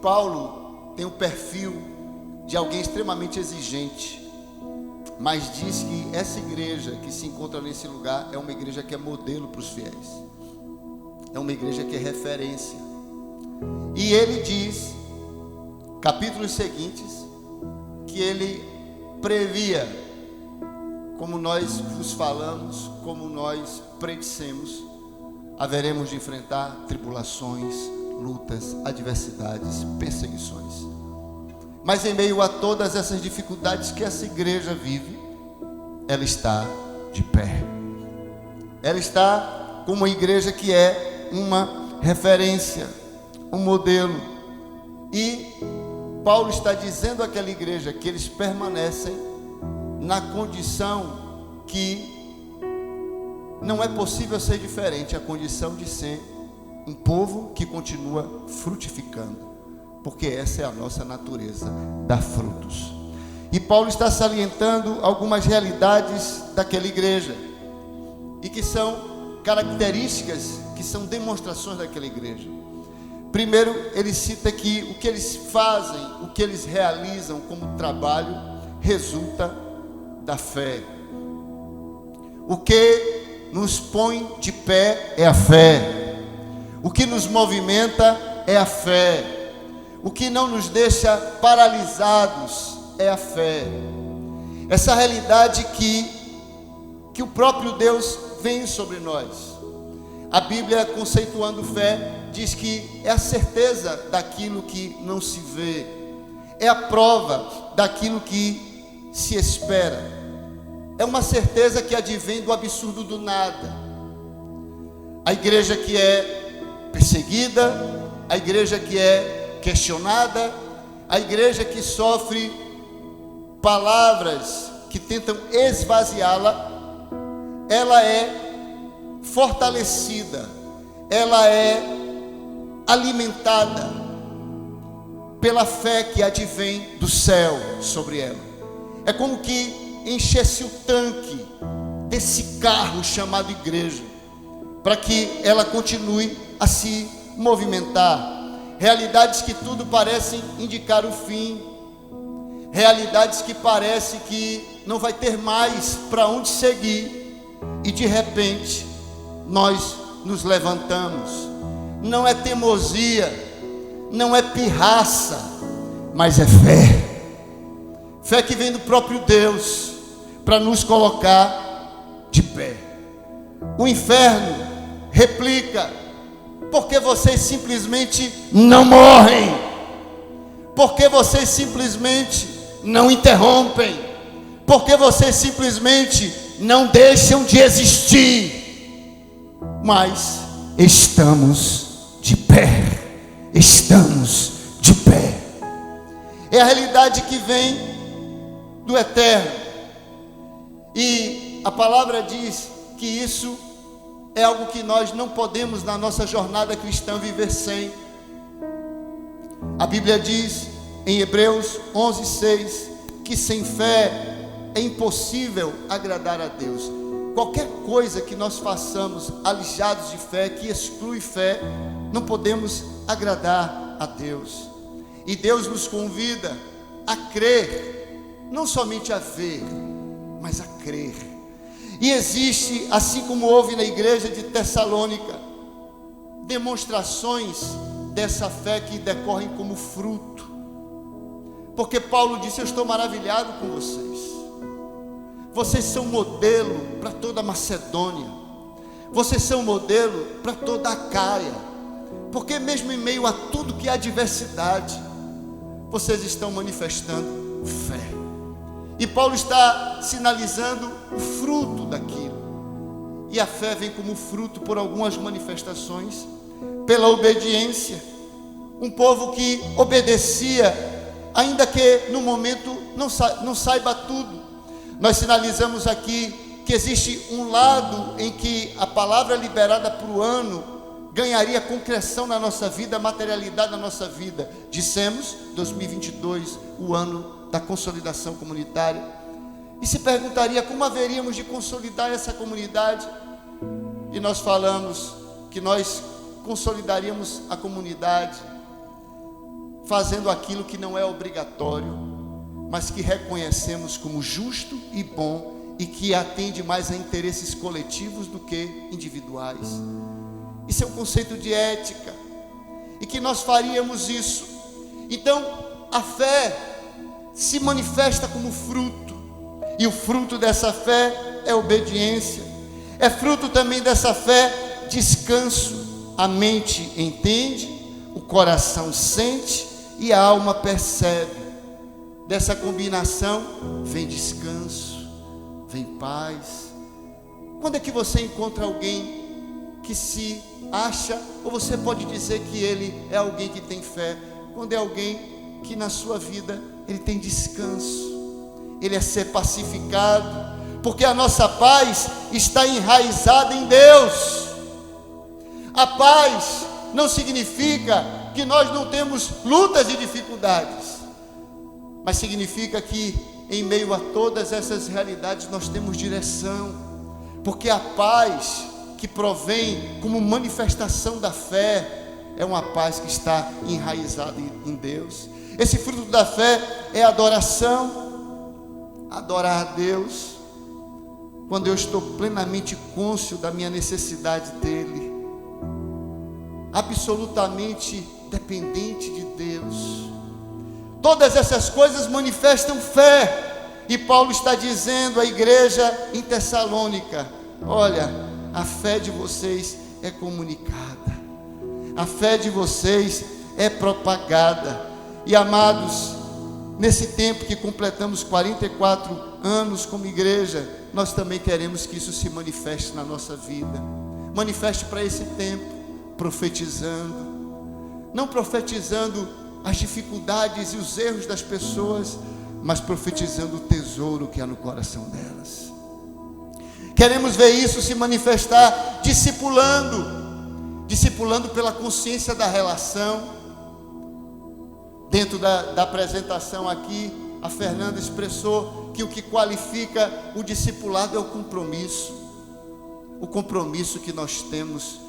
Paulo tem o perfil de alguém extremamente exigente, mas diz que essa igreja que se encontra nesse lugar é uma igreja que é modelo para os fiéis, é uma igreja que é referência. E ele diz, capítulos seguintes, que ele previa, como nós vos falamos, como nós predissemos, haveremos de enfrentar tribulações, lutas, adversidades, perseguições. Mas em meio a todas essas dificuldades que essa igreja vive, ela está de pé. Ela está como uma igreja que é uma referência, um modelo. E Paulo está dizendo àquela igreja que eles permanecem na condição que não é possível ser diferente, a condição de ser um povo que continua frutificando, porque essa é a nossa natureza, dar frutos. E Paulo está salientando algumas realidades daquela igreja, e que são características, que são demonstrações daquela igreja. Primeiro, ele cita que o que eles fazem, o que eles realizam como trabalho, resulta da fé. O que nos põe de pé é a fé. O que nos movimenta é a fé. O que não nos deixa paralisados é a fé. Essa realidade que o próprio Deus vem sobre nós. A Bíblia, conceituando fé, diz que é a certeza daquilo que não se vê, é a prova daquilo que se espera, é uma certeza que advém do absurdo do nada. A igreja que é perseguida, a igreja que é questionada, a igreja que sofre palavras que tentam esvaziá-la, ela é fortalecida, ela é alimentada pela fé que advém do céu sobre ela. É como que enchesse o tanque desse carro chamado igreja, para que ela continue a se movimentar. Realidades que tudo parecem indicar o fim, realidades que parece que não vai ter mais para onde seguir, e de repente nós nos levantamos. Não é teimosia, não é pirraça, mas é fé. Fé que vem do próprio Deus para nos colocar de pé. O inferno replica: porque vocês simplesmente não morrem, porque vocês simplesmente não interrompem, porque vocês simplesmente não deixam de existir. Mas estamos de pé, estamos de pé. É a realidade que vem do eterno, e a palavra diz que isso é algo que nós não podemos na nossa jornada cristã viver sem. A Bíblia diz em Hebreus 11:6 que sem fé é impossível agradar a Deus. Qualquer coisa que nós façamos alijados de fé, que exclui fé, não podemos agradar a Deus. E Deus nos convida a crer, não somente a ver, mas a crer. E existe, assim como houve na igreja de Tessalônica, demonstrações dessa fé que decorrem como fruto. Porque Paulo disse: eu estou maravilhado com vocês. Vocês são modelo para toda a Macedônia. Vocês são modelo para toda a Acaia. Porque mesmo em meio a tudo que é adversidade, vocês estão manifestando fé. E Paulo está sinalizando o fruto daquilo. E a fé vem como fruto por algumas manifestações, pela obediência. Um povo que obedecia, ainda que no momento não saiba tudo. Nós sinalizamos aqui que existe um lado em que a palavra liberada para o ano ganharia concreção na nossa vida, materialidade na nossa vida. Dissemos 2022, o ano da consolidação comunitária. E se perguntaria como haveríamos de consolidar essa comunidade. E nós falamos que nós consolidaríamos a comunidade fazendo aquilo que não é obrigatório, mas que reconhecemos como justo e bom e que atende mais a interesses coletivos do que individuais. Isso é um conceito de ética e que nós faríamos isso. Então, a fé se manifesta como fruto, e o fruto dessa fé é obediência. É fruto também dessa fé descanso. A mente entende, o coração sente e a alma percebe. Dessa combinação vem descanso, vem paz. Quando é que você encontra alguém que se acha, ou você pode dizer que ele é alguém que tem fé? Quando é alguém que na sua vida ele tem descanso, ele é ser pacificado, porque a nossa paz está enraizada em Deus. A paz não significa que nós não temos lutas e dificuldades, mas significa que em meio a todas essas realidades nós temos direção, porque a paz que provém como manifestação da fé é uma paz que está enraizada em Deus. Esse fruto da fé é adoração, adorar a Deus, quando eu estou plenamente cônscio da minha necessidade dEle, absolutamente dependente de Deus. Todas essas coisas manifestam fé, e Paulo está dizendo à igreja em Tessalônica: olha, a fé de vocês é comunicada, a fé de vocês é propagada. E amados, nesse tempo que completamos 44 anos como igreja, nós também queremos que isso se manifeste na nossa vida. Manifeste para esse tempo, profetizando, não profetizando as dificuldades e os erros das pessoas, mas profetizando o tesouro que há no coração delas. Queremos ver isso se manifestar discipulando pela consciência da relação. Dentro da apresentação aqui, a Fernanda expressou que o que qualifica o discipulado é o compromisso que nós temos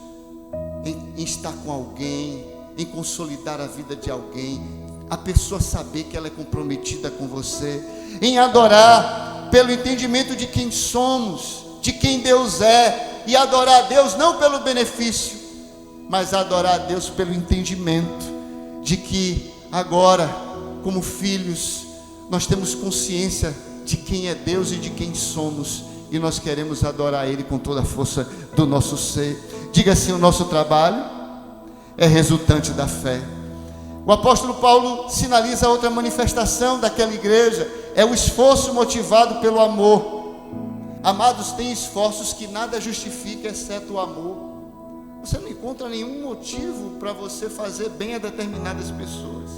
em estar com alguém, em consolidar a vida de alguém, a pessoa saber que ela é comprometida com você, em adorar pelo entendimento de quem somos, de quem Deus é, e adorar a Deus não pelo benefício, mas adorar a Deus pelo entendimento de que agora, como filhos, nós temos consciência de quem é Deus e de quem somos, e nós queremos adorar Ele com toda a força do nosso ser. Diga assim: o nosso trabalho é resultante da fé. O apóstolo Paulo sinaliza outra manifestação daquela igreja, é o esforço motivado pelo amor. Amados, tem esforços que nada justifica exceto o amor. Você não encontra nenhum motivo para você fazer bem a determinadas pessoas.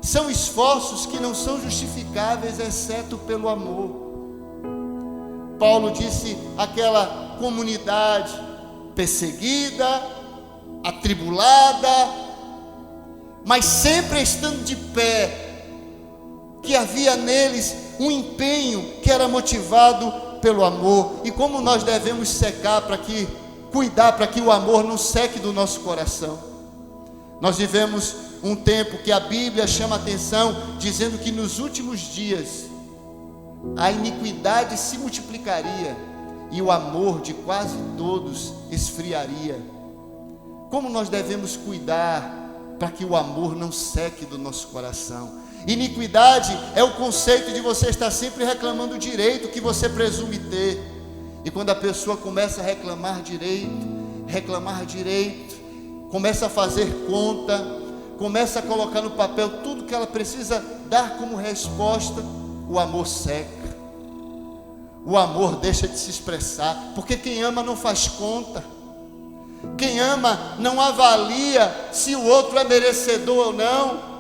São esforços que não são justificáveis exceto pelo amor. Paulo disse àquela comunidade perseguida, atribulada, mas sempre estando de pé, que havia neles um empenho que era motivado pelo amor. E como nós devemos cuidar para que o amor não seque do nosso coração. Nós vivemos um tempo que a Bíblia chama a atenção, dizendo que nos últimos dias a iniquidade se multiplicaria e o amor de quase todos esfriaria. Como nós devemos cuidar para que o amor não seque do nosso coração? Iniquidade é o conceito de você estar sempre reclamando o direito que você presume ter. E quando a pessoa começa a reclamar direito, começa a fazer conta, começa a colocar no papel tudo que ela precisa dar como resposta, o amor seca. O amor deixa de se expressar, porque quem ama não faz conta. Quem ama não avalia se o outro é merecedor ou não.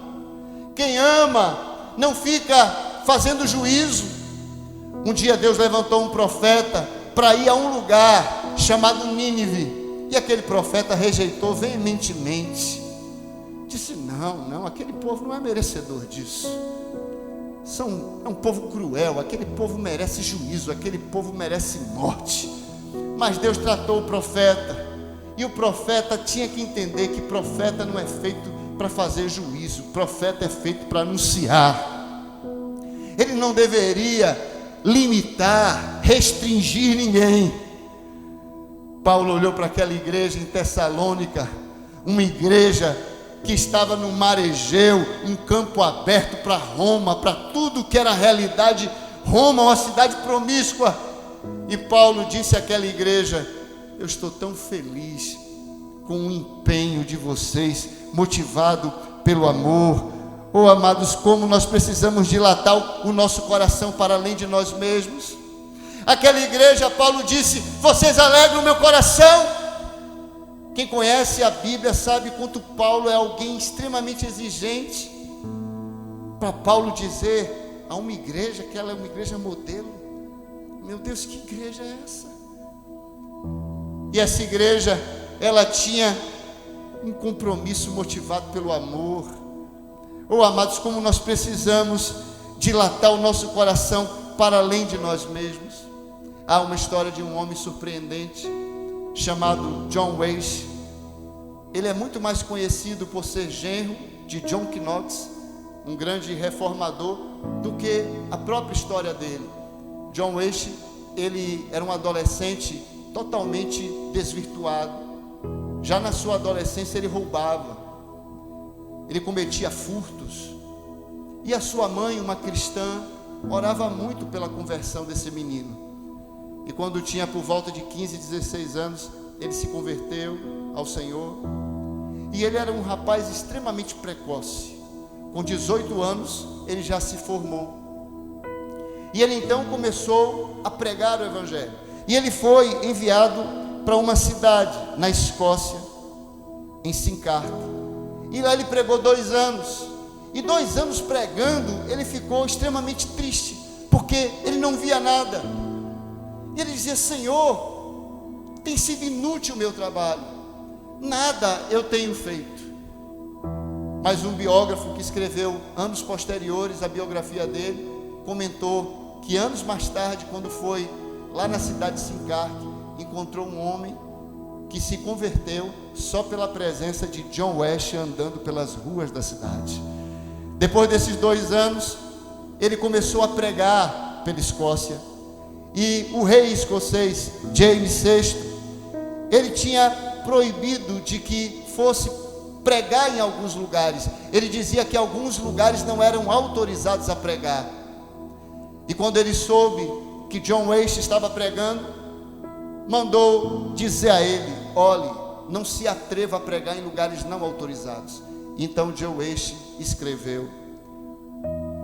Quem ama não fica fazendo juízo. Um dia Deus levantou um profeta para ir a um lugar chamado Nínive, e aquele profeta rejeitou veementemente. Disse: não, aquele povo não é merecedor disso. É um povo cruel, aquele povo merece juízo, aquele povo merece morte. Mas Deus tratou o profeta, e o profeta tinha que entender que profeta não é feito para fazer juízo, o profeta é feito para anunciar. Ele não deveria limitar, restringir ninguém. Paulo olhou para aquela igreja em Tessalônica, uma igreja que estava no mar Egeu, um campo aberto para Roma, para tudo que era realidade. Roma, uma cidade promíscua. E Paulo disse àquela igreja: eu estou tão feliz com o empenho de vocês, motivado pelo amor. Oh, amados, como nós precisamos dilatar o nosso coração para além de nós mesmos. Aquela igreja, Paulo disse: vocês alegram o meu coração. Quem conhece a Bíblia sabe quanto Paulo é alguém extremamente exigente. Para Paulo dizer a uma igreja que ela é uma igreja modelo, meu Deus, que igreja é essa? E essa igreja, ela tinha um compromisso motivado pelo amor. Oh, amados, como nós precisamos dilatar o nosso coração para além de nós mesmos. Há uma história de um homem surpreendente chamado John Wesley. Ele é muito mais conhecido por ser genro de John Knox, um grande reformador, do que a própria história dele. John Wesley, ele era um adolescente totalmente desvirtuado. Já na sua adolescência ele roubava, ele cometia furtos. E a sua mãe, uma cristã, orava muito pela conversão desse menino. E quando tinha por volta de 15, 16 anos, ele se converteu ao Senhor. E ele era um rapaz extremamente precoce. Com 18 anos, ele já se formou. E ele então começou a pregar o Evangelho. E ele foi enviado para uma cidade na Escócia, em Sincarta. E lá ele pregou 2 anos. E 2 anos pregando, ele ficou extremamente triste, porque ele não via nada. E ele dizia: Senhor, tem sido inútil o meu trabalho, nada eu tenho feito. Mas um biógrafo que escreveu anos posteriores a biografia dele, comentou que anos mais tarde, quando foi lá na cidade de Sincarta, encontrou um homem que se converteu só pela presença de John Wesley andando pelas ruas da cidade. Depois desses 2 anos, ele começou a pregar pela Escócia. E o rei escocês, James VI, ele tinha proibido de que fosse pregar em alguns lugares. Ele dizia que alguns lugares não eram autorizados a pregar. E quando ele soube que John Wesley estava pregando, mandou dizer a ele: olhe, não se atreva a pregar em lugares não autorizados. Então John Wesley escreveu: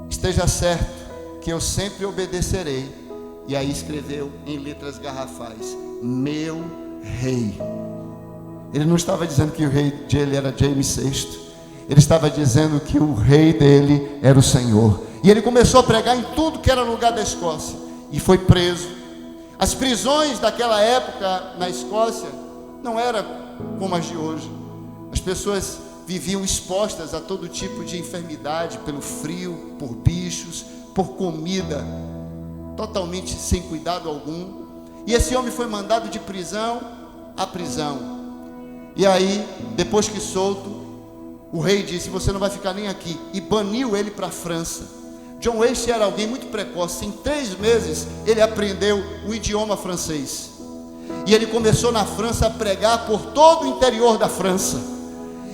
esteja certo que eu sempre obedecerei. E aí escreveu em letras garrafais: meu rei. Ele não estava dizendo que o rei dele era James VI. Ele estava dizendo que o rei dele era o Senhor. E ele começou a pregar em tudo que era lugar da Escócia. E foi preso. As prisões daquela época na Escócia não eram como as de hoje. As pessoas viviam expostas a todo tipo de enfermidade, pelo frio, por bichos, por comida totalmente sem cuidado algum. E esse homem foi mandado de prisão a prisão. E aí, depois que solto, o rei disse: você não vai ficar nem aqui, e baniu ele para a França. John Wesley era alguém muito precoce. Em 3 meses ele aprendeu o idioma francês, e ele começou na França a pregar por todo o interior da França.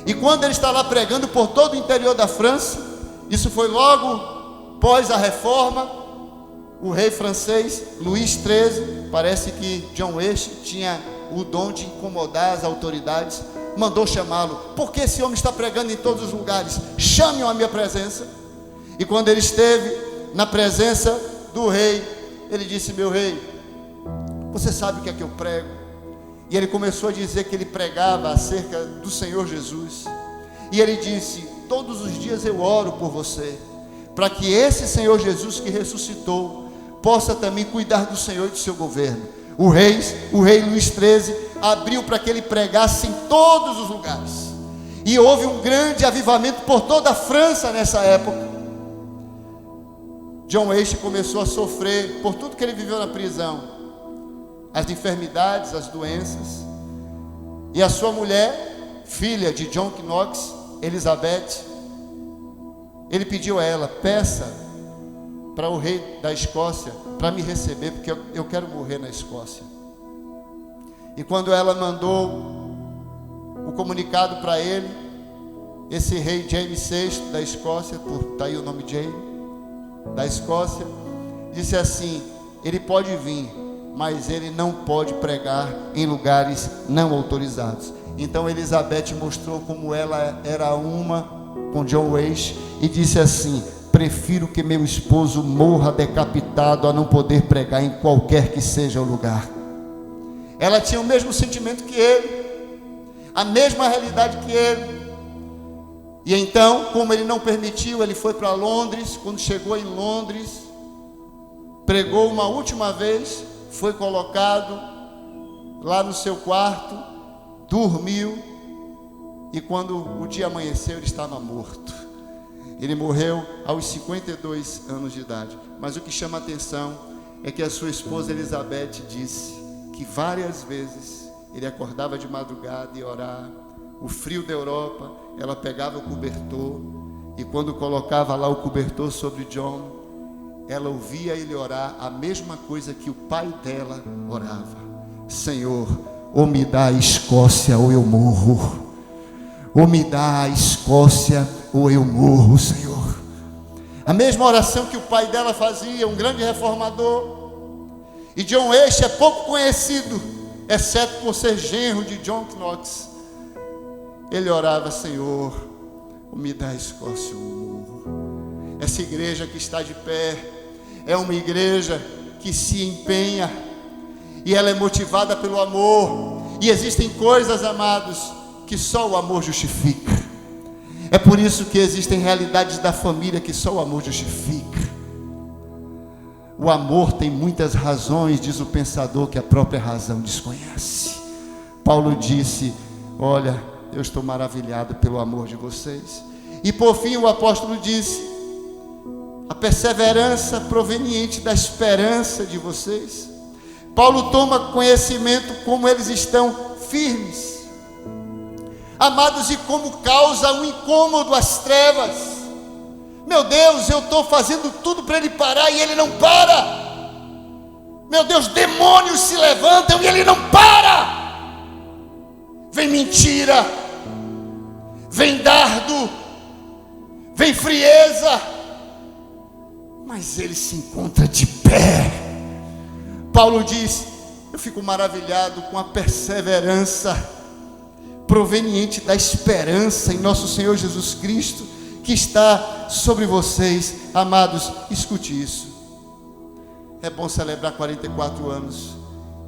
E quando ele está lá pregando por todo o interior da França, isso foi logo após a reforma, o rei francês Luís XIII, parece que John Wesley tinha o dom de incomodar as autoridades, mandou chamá-lo. Porque esse homem está pregando em todos os lugares? Chame-o à minha presença. E quando ele esteve na presença do rei, ele disse: meu rei, você sabe o que é que eu prego? E ele começou a dizer que ele pregava acerca do Senhor Jesus. E ele disse: todos os dias eu oro por você, para que esse Senhor Jesus que ressuscitou possa também cuidar do Senhor e do seu governo. O rei Luís XIII abriu para que ele pregasse em todos os lugares. E houve um grande avivamento por toda a França nessa época. John Wesley começou a sofrer por tudo que ele viveu na prisão, as enfermidades, as doenças. E a sua mulher, filha de John Knox, Elizabeth, ele pediu a ela: peça para o rei da Escócia para me receber, porque eu quero morrer na Escócia. E quando ela mandou o comunicado para ele, esse rei James VI da Escócia, tá aí o nome James, da Escócia, disse assim: ele pode vir, mas ele não pode pregar em lugares não autorizados. Então Elizabeth mostrou como ela era uma com John Weiss e disse assim: prefiro que meu esposo morra decapitado a não poder pregar em qualquer que seja o lugar. Ela tinha o mesmo sentimento que ele, a mesma realidade que ele. E então, como ele não permitiu, ele foi para Londres. Quando chegou em Londres, pregou uma última vez, foi colocado lá no seu quarto, dormiu, e quando o dia amanheceu, ele estava morto. Ele morreu aos 52 anos de idade. Mas o que chama a atenção é que a sua esposa Elizabeth disse que várias vezes ele acordava de madrugada e orava. O frio da Europa, ela pegava o cobertor, e quando colocava lá o cobertor sobre John, ela ouvia ele orar a mesma coisa que o pai dela orava: Senhor, ou me dá a Escócia ou eu morro. Ou me dá a Escócia ou eu morro, Senhor. A mesma oração que o pai dela fazia, um grande reformador. E John Weiss é pouco conhecido, exceto por ser genro de John Knox. Ele orava: Senhor, ou me dá a Escócia ou eu morro. Essa igreja que está de pé é uma igreja que se empenha, e ela é motivada pelo amor. E existem coisas, amados, que só o amor justifica. É por isso que existem realidades da família que só o amor justifica. O amor tem muitas razões, diz o pensador, que a própria razão desconhece. Paulo disse: olha, eu estou maravilhado pelo amor de vocês. E por fim o apóstolo disse: a perseverança proveniente da esperança de vocês. Paulo toma conhecimento como eles estão firmes, amados, e como causa um incômodo às trevas. Meu Deus, eu estou fazendo tudo para ele parar e ele não para. Meu Deus, demônios se levantam e ele não para. Vem mentira, vem dardo, vem frieza, mas ele se encontra de pé. Paulo diz: eu fico maravilhado com a perseverança proveniente da esperança em nosso Senhor Jesus Cristo, que está sobre vocês. Amados, escute isso. É bom celebrar 44 anos,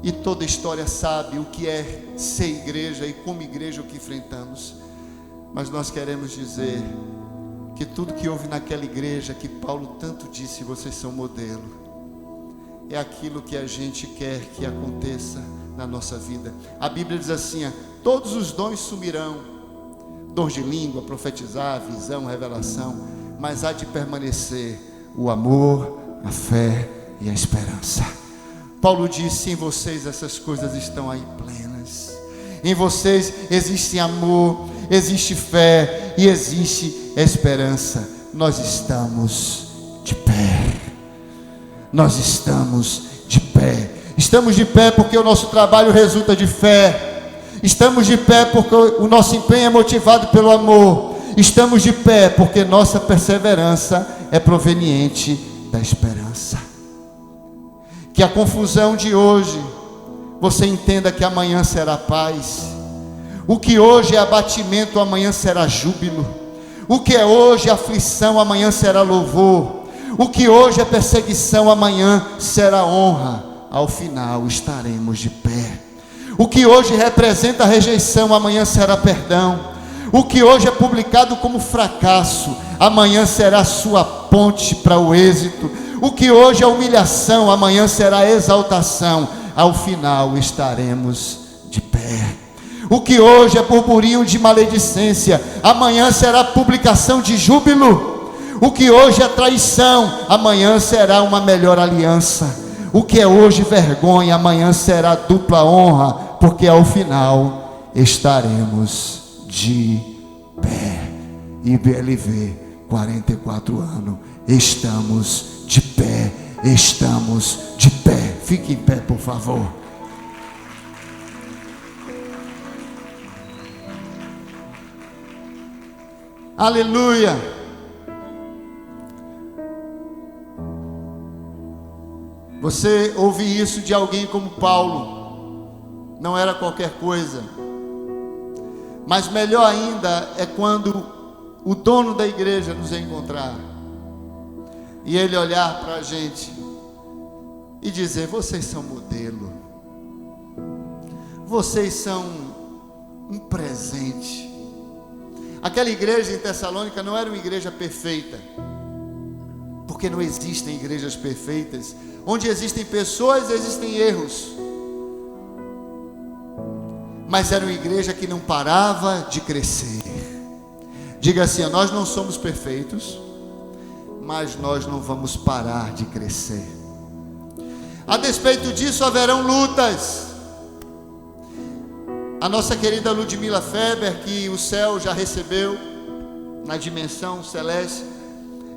e toda a história sabe o que é ser igreja e como igreja o que enfrentamos. Mas nós queremos dizer que tudo que houve naquela igreja que Paulo tanto disse: vocês são modelo, é aquilo que a gente quer que aconteça na nossa vida. A Bíblia diz assim: todos os dons sumirão, dons de língua, profetizar, visão, revelação, mas há de permanecer o amor, a fé e a esperança. Paulo disse: em vocês essas coisas estão aí plenas. Em vocês existe amor, existe fé e existe esperança. Nós estamos de pé. Nós estamos de pé. Estamos de pé porque o nosso trabalho resulta de fé. Estamos de pé porque o nosso empenho é motivado pelo amor. Estamos de pé porque nossa perseverança é proveniente da esperança. Que a confusão de hoje, você entenda que amanhã será paz. O que hoje é abatimento, amanhã será júbilo. O que é hoje aflição, amanhã será louvor. O que hoje é perseguição, amanhã será honra. Ao final estaremos de pé. O que hoje representa rejeição, amanhã será perdão. O que hoje é publicado como fracasso, amanhã será sua ponte para o êxito. O que hoje é humilhação, amanhã será exaltação. Ao final estaremos de pé. O que hoje é burburinho de maledicência, amanhã será publicação de júbilo. O que hoje é traição, amanhã será uma melhor aliança. O que é hoje vergonha, amanhã será dupla honra, porque ao final estaremos de pé. IBLV, 44 anos. Estamos de pé, estamos de pé. Fique em pé, por favor. Aleluia. Você ouve isso de alguém como Paulo, não era qualquer coisa. Mas melhor ainda é quando o dono da igreja nos encontrar e ele olhar para a gente e dizer: vocês são modelo, vocês são um presente. Aquela igreja em Tessalônica não era uma igreja perfeita, porque não existem igrejas perfeitas. Onde existem pessoas, existem erros. Mas era uma igreja que não parava de crescer. Diga assim: nós não somos perfeitos, mas nós não vamos parar de crescer. A despeito disso, haverão lutas. A nossa querida Ludmila Feber, que o céu já recebeu na dimensão celeste,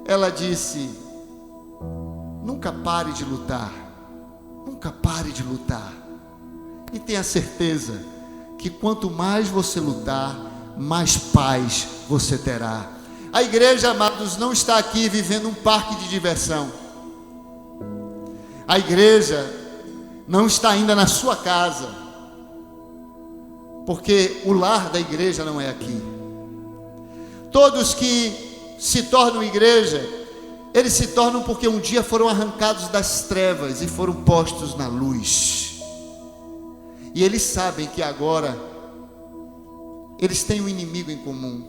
ela disse: nunca pare de lutar, nunca pare de lutar. E tenha certeza que quanto mais você lutar, mais paz você terá. A igreja, amados, não está aqui vivendo um parque de diversão. A igreja não está ainda na sua casa, porque o lar da igreja não é aqui. Todos que se tornam igreja, eles se tornam porque um dia foram arrancados das trevas e foram postos na luz. E eles sabem que agora eles têm um inimigo em comum,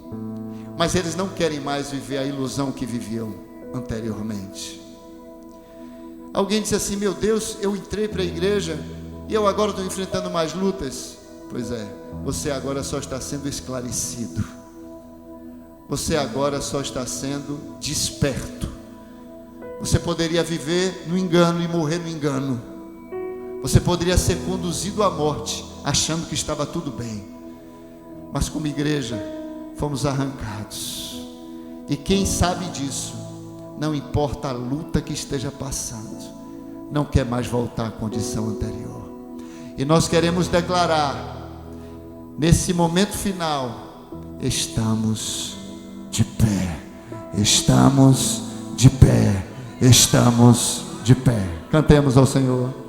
mas eles não querem mais viver a ilusão que viviam anteriormente. Alguém disse assim: meu Deus, eu entrei para a igreja e eu agora estou enfrentando mais lutas. Pois é, você agora só está sendo esclarecido. Você agora só está sendo desperto. Você poderia viver no engano e morrer no engano. Você poderia ser conduzido à morte, achando que estava tudo bem. Mas como igreja, fomos arrancados. E quem sabe disso, não importa a luta que esteja passando, não quer mais voltar à condição anterior. E nós queremos declarar, nesse momento final: estamos de pé, estamos de pé, estamos de pé. Cantemos ao Senhor.